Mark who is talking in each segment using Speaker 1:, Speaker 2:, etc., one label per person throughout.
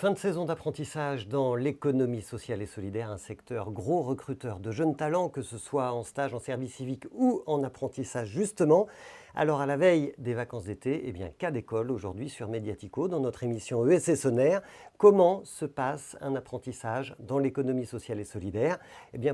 Speaker 1: Fin de saison d'apprentissage dans l'économie sociale et solidaire, un secteur gros recruteur de jeunes talents, que ce soit en stage, en service civique ou en apprentissage justement. Alors à la veille des vacances d'été, cas d'école aujourd'hui sur Mediatico, dans notre émission ESS On Air. Comment se passe un apprentissage dans l'économie sociale et solidaire?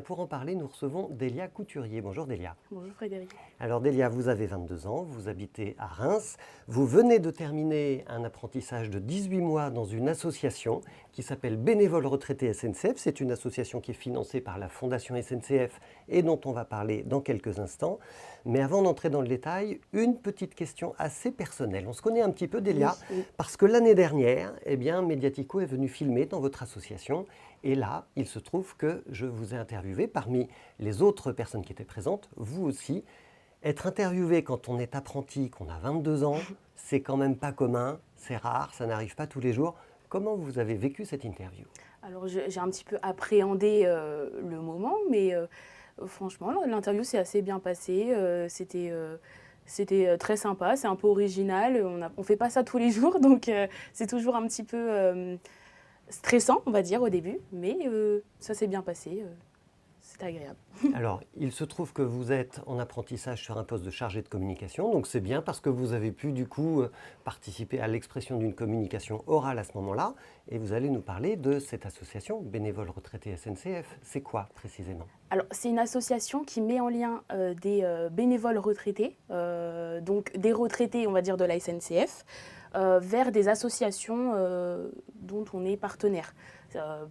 Speaker 1: Pour en parler, nous recevons Délia Couturier. Bonjour Délia.
Speaker 2: Bonjour Frédéric.
Speaker 1: Alors Délia, vous avez 22 ans, vous habitez à Reims. Vous venez de terminer un apprentissage de 18 mois dans une association qui s'appelle Bénévoles Retraités SNCF. C'est une association qui est financée par la Fondation SNCF et dont on va parler dans quelques instants. Mais avant d'entrer dans le détail, une petite question assez personnelle. On se connaît un petit peu, Délia,
Speaker 2: oui.
Speaker 1: parce que l'année dernière, Mediatico est venu filmer dans votre association. Et là, il se trouve que je vous ai interviewé parmi les autres personnes qui étaient présentes, vous aussi. Être interviewé quand on est apprenti, qu'on a 22 ans, c'est quand même pas commun, c'est rare, ça n'arrive pas tous les jours. Comment vous avez vécu cette interview?
Speaker 2: Alors j'ai un petit peu appréhendé le moment, mais franchement, l'interview s'est assez bien passée. C'était très sympa, c'est un peu original. On fait pas ça tous les jours, donc c'est toujours un petit peu stressant, on va dire, au début. Mais ça s'est bien passé. C'est agréable.
Speaker 1: Alors, il se trouve que vous êtes en apprentissage sur un poste de chargé de communication, donc c'est bien parce que vous avez pu du coup participer à l'expression d'une communication orale à ce moment-là, et vous allez nous parler de cette association Bénévoles Retraités SNCF. C'est quoi précisément?
Speaker 2: Alors, c'est une association qui met en lien des bénévoles retraités, donc des retraités, on va dire, de la SNCF, vers des associations dont on est partenaire.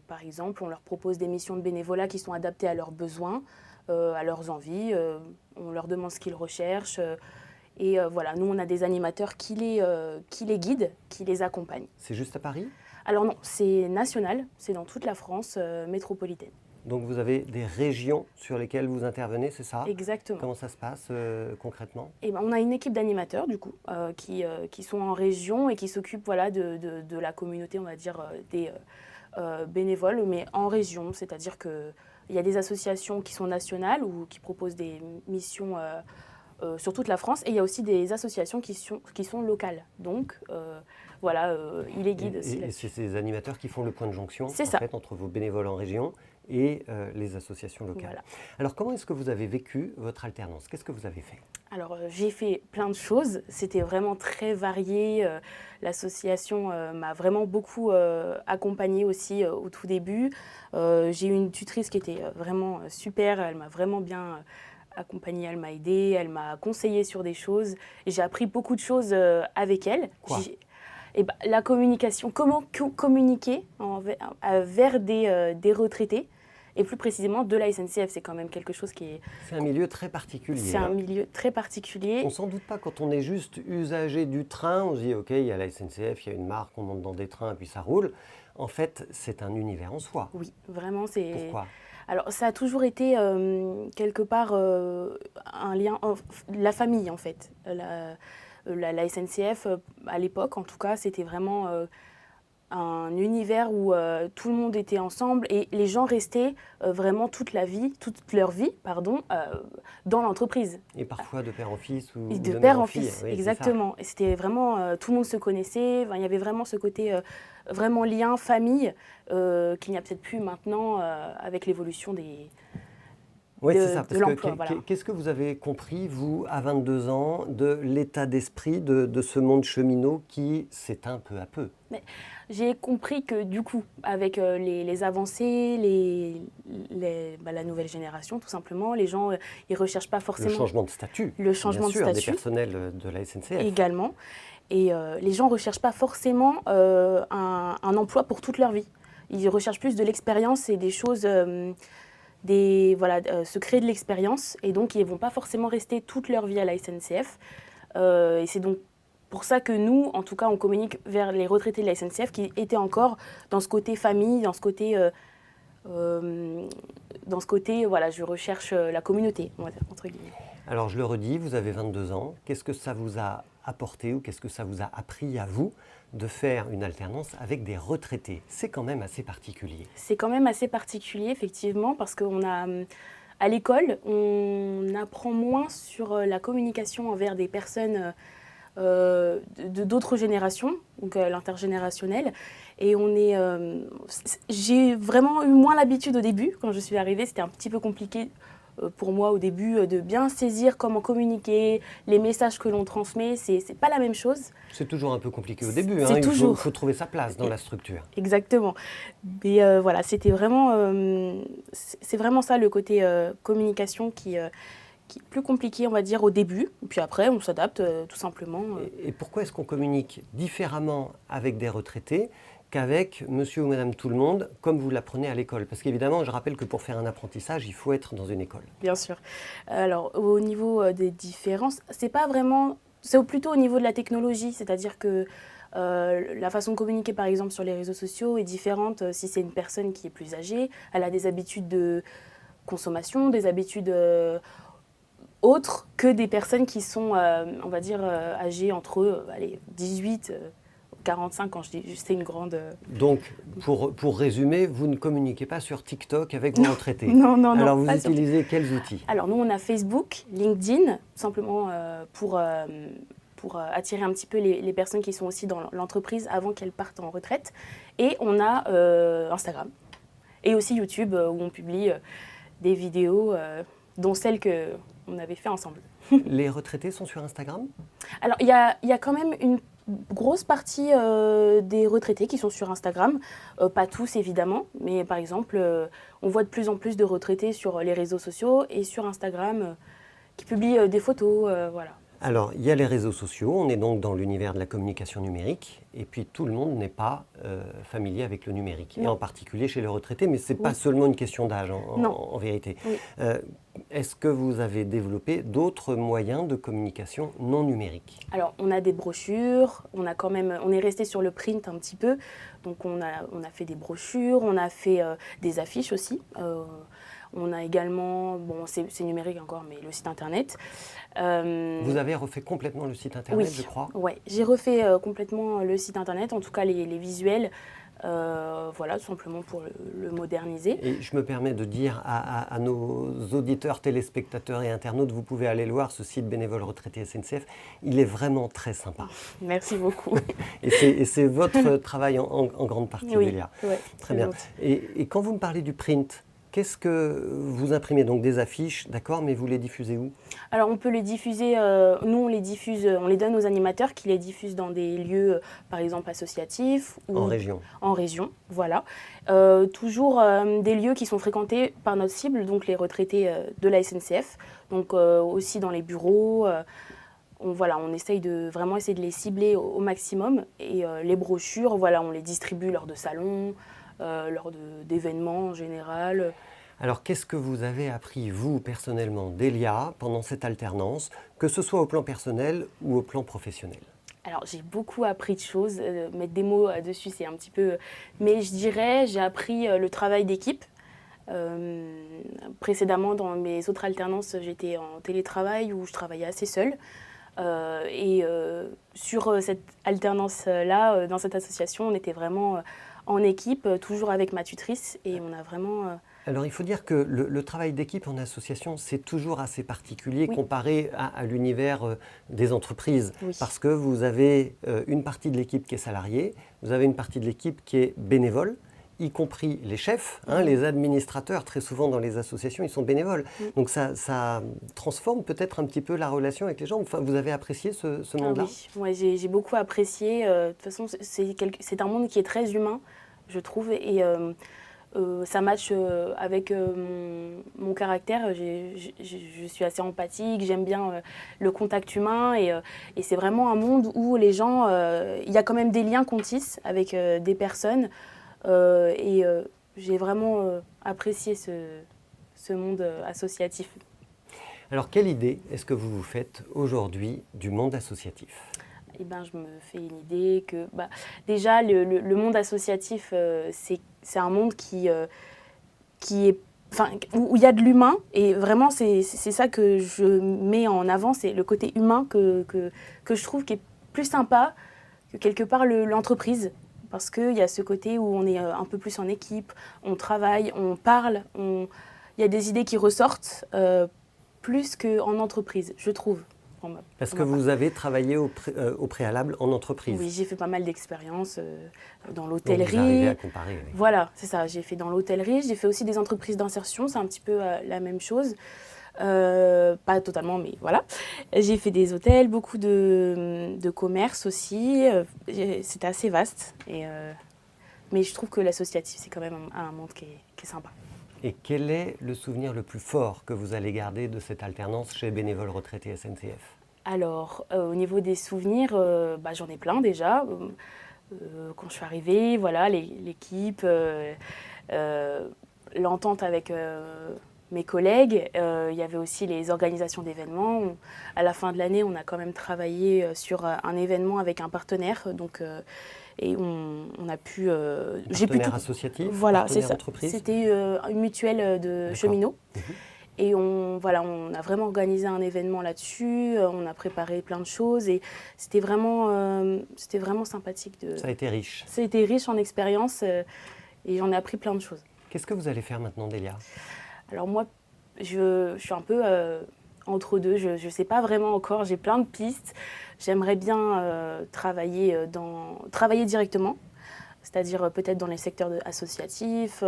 Speaker 2: Par exemple, on leur propose des missions de bénévolat qui sont adaptées à leurs besoins, à leurs envies. On leur demande ce qu'ils recherchent. Voilà, nous, on a des animateurs qui les guident, qui les accompagnent.
Speaker 1: C'est juste à Paris?
Speaker 2: Alors non, c'est national, c'est dans toute la France métropolitaine.
Speaker 1: Donc vous avez des régions sur lesquelles vous intervenez, c'est ça?
Speaker 2: Exactement.
Speaker 1: Comment ça se passe concrètement?
Speaker 2: On a une équipe d'animateurs du coup qui sont en région et qui s'occupent voilà, de la communauté, on va dire, des bénévoles, mais en région. C'est-à-dire qu'il y a des associations qui sont nationales ou qui proposent des missions sur toute la France, et il y a aussi des associations qui sont locales. Donc voilà, ils les guident aussi.
Speaker 1: Et c'est ces animateurs qui font le point de jonction en
Speaker 2: fait,
Speaker 1: entre vos bénévoles en région et les associations locales.
Speaker 2: Voilà.
Speaker 1: Alors comment est-ce que vous avez vécu votre alternance? Qu'est-ce que vous avez fait?
Speaker 2: Alors j'ai fait plein de choses, c'était vraiment très varié. L'association m'a vraiment beaucoup accompagnée aussi au tout début. J'ai eu une tutrice qui était vraiment super, elle m'a vraiment bien accompagnée, elle m'a aidée, elle m'a conseillé sur des choses. Et j'ai appris beaucoup de choses avec elle.
Speaker 1: Quoi?
Speaker 2: La communication, comment communiquer vers des retraités. Et plus précisément de la SNCF, c'est quand même quelque chose qui est...
Speaker 1: C'est un milieu très particulier.
Speaker 2: C'est un milieu très particulier.
Speaker 1: On s'en doute pas, quand on est juste usager du train, on se dit ok, il y a la SNCF, il y a une marque, on monte dans des trains et puis ça roule. En fait, c'est un univers en soi.
Speaker 2: Oui, vraiment, c'est...
Speaker 1: Pourquoi?
Speaker 2: Alors, ça a toujours été quelque part un lien... la famille, en fait. La SNCF, à l'époque, en tout cas, c'était vraiment... un univers où tout le monde était ensemble et les gens restaient vraiment toute leur vie, dans l'entreprise.
Speaker 1: Et parfois de père en fils ou
Speaker 2: de
Speaker 1: mère
Speaker 2: père en
Speaker 1: fille.
Speaker 2: fils,
Speaker 1: Oui,
Speaker 2: exactement. Et c'était vraiment, tout le monde se connaissait, il y avait vraiment ce côté vraiment lien, famille, qu'il n'y a peut-être plus maintenant avec l'évolution
Speaker 1: Oui, c'est ça. Parce
Speaker 2: l'emploi. Voilà.
Speaker 1: Qu'est-ce que vous avez compris, vous, à 22 ans, de l'état d'esprit de ce monde cheminot qui s'éteint peu à peu?
Speaker 2: J'ai compris que du coup, avec les avancées, la nouvelle génération, tout simplement, les gens, ils ne recherchent pas forcément...
Speaker 1: Le changement de statut.
Speaker 2: Le changement
Speaker 1: bien sûr,
Speaker 2: de statut.
Speaker 1: Des personnels de la SNCF.
Speaker 2: Également. Et les gens ne recherchent pas forcément un emploi pour toute leur vie. Ils recherchent plus de l'expérience et des choses... se créer de l'expérience. Et donc, ils ne vont pas forcément rester toute leur vie à la SNCF. Et c'est donc pour ça que nous, en tout cas, on communique vers les retraités de la SNCF qui étaient encore dans ce côté famille, dans ce côté, voilà, je recherche la communauté, on va dire, entre guillemets.
Speaker 1: Alors, je le redis, vous avez 22 ans. Qu'est-ce que ça vous a apporté ou qu'est-ce que ça vous a appris à vous de faire une alternance avec des retraités? C'est quand même assez particulier.
Speaker 2: C'est quand même assez particulier, effectivement, parce à l'école, on apprend moins sur la communication envers des personnes d'autres générations, donc l'intergénérationnel. Et j'ai vraiment eu moins l'habitude au début. Quand je suis arrivée, c'était un petit peu compliqué pour moi au début de bien saisir comment communiquer, les messages que l'on transmet, c'est pas la même chose.
Speaker 1: C'est toujours un peu compliqué au début,
Speaker 2: C'est toujours.
Speaker 1: Il faut trouver sa place dans la structure.
Speaker 2: Exactement. Mais voilà, c'était vraiment, c'est vraiment ça le côté communication qui est plus compliqué, on va dire, au début. Et puis après, on s'adapte tout simplement.
Speaker 1: Et pourquoi est-ce qu'on communique différemment avec des retraités qu'avec monsieur ou madame tout le monde, comme vous l'apprenez à l'école? Parce qu'évidemment, je rappelle que pour faire un apprentissage, il faut être dans une école.
Speaker 2: Bien sûr. Alors, au niveau des différences, c'est pas vraiment... C'est plutôt au niveau de la technologie, c'est-à-dire que la façon de communiquer, par exemple, sur les réseaux sociaux est différente si c'est une personne qui est plus âgée. Elle a des habitudes de consommation, des habitudes autres que des personnes qui sont, on va dire, âgées entre 18 45 quand je dis c'est une grande...
Speaker 1: Donc, pour résumer, vous ne communiquez pas sur TikTok avec vos retraités?
Speaker 2: Non.
Speaker 1: Alors, vous utilisez quels outils?
Speaker 2: Alors, nous, on a Facebook, LinkedIn, simplement pour attirer un petit peu les personnes qui sont aussi dans l'entreprise avant qu'elles partent en retraite. Et on a Instagram. Et aussi YouTube, où on publie des vidéos, dont celles qu'on avait fait ensemble.
Speaker 1: Les retraités sont sur Instagram?
Speaker 2: Alors, il y a quand même une grosse partie des retraités qui sont sur Instagram, pas tous évidemment, mais par exemple, on voit de plus en plus de retraités sur les réseaux sociaux et sur Instagram qui publient des photos, voilà.
Speaker 1: Alors, il y a les réseaux sociaux, on est donc dans l'univers de la communication numérique, et puis tout le monde n'est pas familier avec le numérique, et en particulier chez les retraités, mais ce n'est pas seulement une question d'âge en vérité.
Speaker 2: Oui.
Speaker 1: Est-ce que vous avez développé d'autres moyens de communication non numériques?
Speaker 2: Alors, on a des brochures, on est resté sur le print un petit peu, donc on a fait des brochures, on a fait des affiches aussi. On a également, bon, c'est numérique encore, mais le site internet.
Speaker 1: Vous avez refait complètement le site internet,
Speaker 2: oui,
Speaker 1: je crois?
Speaker 2: Oui, j'ai refait complètement le site internet, en tout cas les visuels, voilà, tout simplement pour le moderniser.
Speaker 1: Et je me permets de dire à nos auditeurs, téléspectateurs et internautes, vous pouvez aller le voir, ce site Bénévoles Retraités SNCF, il est vraiment très sympa.
Speaker 2: Merci beaucoup.
Speaker 1: Et c'est votre travail en grande partie,
Speaker 2: oui,
Speaker 1: Delia.
Speaker 2: Ouais,
Speaker 1: très bien. Et quand vous me parlez du print, qu'est-ce que vous imprimez? Donc des affiches, d'accord, mais vous les diffusez où?
Speaker 2: Alors on peut les diffuser, nous on les diffuse, on les donne aux animateurs qui les diffusent dans des lieux, par exemple associatifs. Ou
Speaker 1: en région? En
Speaker 2: région, voilà. Toujours des lieux qui sont fréquentés par notre cible, donc les retraités de la SNCF, donc aussi dans les bureaux. On essaye de vraiment essayer de les cibler au maximum. Et les brochures, voilà, on les distribue lors de salons, lors d'événements en général.
Speaker 1: Alors, qu'est-ce que vous avez appris, vous, personnellement, Delia, pendant cette alternance, que ce soit au plan personnel ou au plan professionnel?
Speaker 2: Alors, j'ai beaucoup appris de choses. Mettre des mots dessus, c'est un petit peu... Mais je dirais, j'ai appris le travail d'équipe. Précédemment, dans mes autres alternances, j'étais en télétravail où je travaillais assez seule. Sur cette alternance-là, dans cette association, on était vraiment en équipe, toujours avec ma tutrice, et on a vraiment...
Speaker 1: Alors, il faut dire que le travail d'équipe en association, c'est toujours assez particulier comparé à l'univers des entreprises.
Speaker 2: Oui.
Speaker 1: Parce que vous avez une partie de l'équipe qui est salariée, vous avez une partie de l'équipe qui est bénévole, y compris les chefs, les administrateurs, très souvent dans les associations, ils sont bénévoles. Donc ça transforme peut-être un petit peu la relation avec les gens. Enfin, vous avez apprécié ce monde-là?
Speaker 2: Oui, j'ai beaucoup apprécié. De toute façon, c'est un monde qui est très humain, je trouve, et ça match avec mon caractère. Je suis assez empathique, j'aime bien le contact humain, et c'est vraiment un monde où les gens, il y a quand même des liens qu'on tisse avec des personnes. J'ai vraiment apprécié ce monde associatif.
Speaker 1: Alors, quelle idée est-ce que vous vous faites aujourd'hui du monde associatif?
Speaker 2: Eh ben, je me fais une idée que déjà, le monde associatif, c'est un monde qui est, où il y a de l'humain, et vraiment, c'est ça que je mets en avant, c'est le côté humain que je trouve qui est plus sympa que quelque part l'entreprise. Parce qu'il y a ce côté où on est un peu plus en équipe, on travaille, on parle, il y a des idées qui ressortent plus qu'en entreprise, je trouve.
Speaker 1: Parce que vous avez travaillé au préalable en entreprise.
Speaker 2: Oui, j'ai fait pas mal d'expériences dans
Speaker 1: Donc
Speaker 2: l'hôtellerie.
Speaker 1: vous arrivez à comparer. Oui.
Speaker 2: Voilà, c'est ça. J'ai fait dans l'hôtellerie, j'ai fait aussi des entreprises d'insertion, c'est un petit peu la même chose. Pas totalement, mais voilà. J'ai fait des hôtels, beaucoup de commerce aussi. C'était assez vaste. Mais je trouve que l'associatif, c'est quand même un monde qui est sympa.
Speaker 1: Et quel est le souvenir le plus fort que vous allez garder de cette alternance chez Bénévoles Retraités SNCF?
Speaker 2: Alors, au niveau des souvenirs, j'en ai plein déjà. Quand je suis arrivée, voilà, l'équipe, l'entente avec mes collègues. Il y avait aussi les organisations d'événements. À la fin de l'année, on a quand même travaillé sur un événement avec un partenaire. Et on a pu...
Speaker 1: Partenaire associatif?
Speaker 2: Voilà, c'est ça.
Speaker 1: Entreprise?
Speaker 2: C'était une mutuelle de cheminots. Et on a vraiment organisé un événement là-dessus, on a préparé plein de choses et c'était vraiment sympathique.
Speaker 1: Ça a été riche.
Speaker 2: Ça a été riche en expérience et j'en ai appris plein de choses.
Speaker 1: Qu'est-ce que vous allez faire maintenant, Delia?
Speaker 2: Alors moi, je suis un peu entre deux, je ne sais pas vraiment encore, j'ai plein de pistes. J'aimerais bien travailler directement, c'est-à-dire peut-être dans les secteurs associatifs,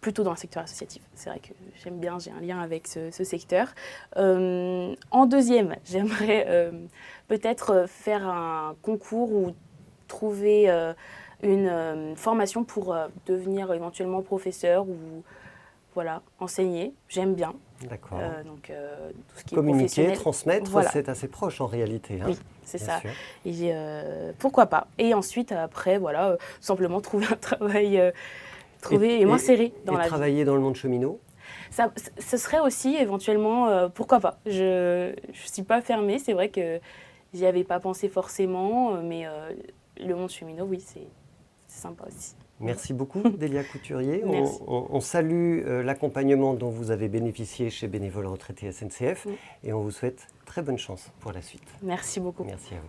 Speaker 2: plutôt dans le secteur associatif. C'est vrai que j'aime bien, j'ai un lien avec ce secteur. En deuxième, j'aimerais peut-être faire un concours ou trouver une formation pour devenir éventuellement professeur ou voilà, enseigner. J'aime bien.
Speaker 1: D'accord.
Speaker 2: Donc, tout ce qui est
Speaker 1: communiquer,
Speaker 2: professionnel.
Speaker 1: transmettre,
Speaker 2: Voilà.
Speaker 1: c'est assez proche en réalité. Hein.
Speaker 2: Oui, c'est ça.
Speaker 1: Sûr.
Speaker 2: Et pourquoi pas. Et ensuite, après, voilà, simplement trouver un travail... et m'insérer dans la vie.
Speaker 1: Et travailler dans le monde cheminot?
Speaker 2: Ce serait aussi éventuellement, pourquoi pas. Je ne suis pas fermée, c'est vrai que j'y avais pas pensé forcément, mais le monde cheminot, oui, c'est sympa aussi.
Speaker 1: Merci beaucoup, Delia Couturier.
Speaker 2: Merci.
Speaker 1: On salue l'accompagnement dont vous avez bénéficié chez Bénévoles Retraités SNCF et on vous souhaite très bonne chance pour la suite.
Speaker 2: Merci beaucoup.
Speaker 1: Merci à vous.